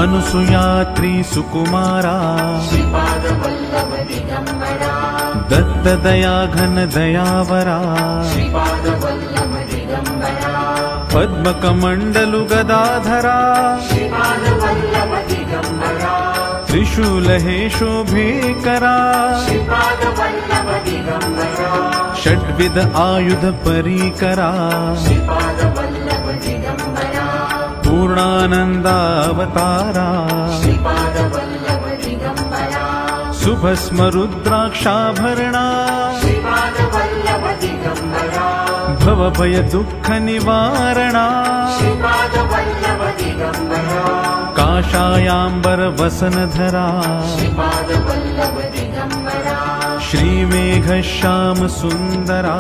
अनुसुयात्री सुकुमारा श्रीपादवल्लभ दिगम्बरा दत्तदया घन दयावरा श्रीपादवल्लभ दिगम्बरा पद्मकमण्डलु गदाधरा श्रीपादवल्लभ दिगम्बरा त्रिशूलहे शोभेकरा श्रीपादवल्लभ दिगम्बरा षड्विध आयुध परीकरा श्रीपादवल्लभ दिगम्बरा पूर्णानन्दावतारा श्रीपादवल्लभ दिगम्बरा सुभस्म रुद्राक्षाभरणा श्रीपादवल्लभ दिगम्बरा भवभय दुःख निवारणा श्रीपादवल्लभ दिगम्बरा काषायाम्बर वसनधरा श्रीपादवल्लभ दिगम्बरा श्रीमेघश्याम सुन्दरा।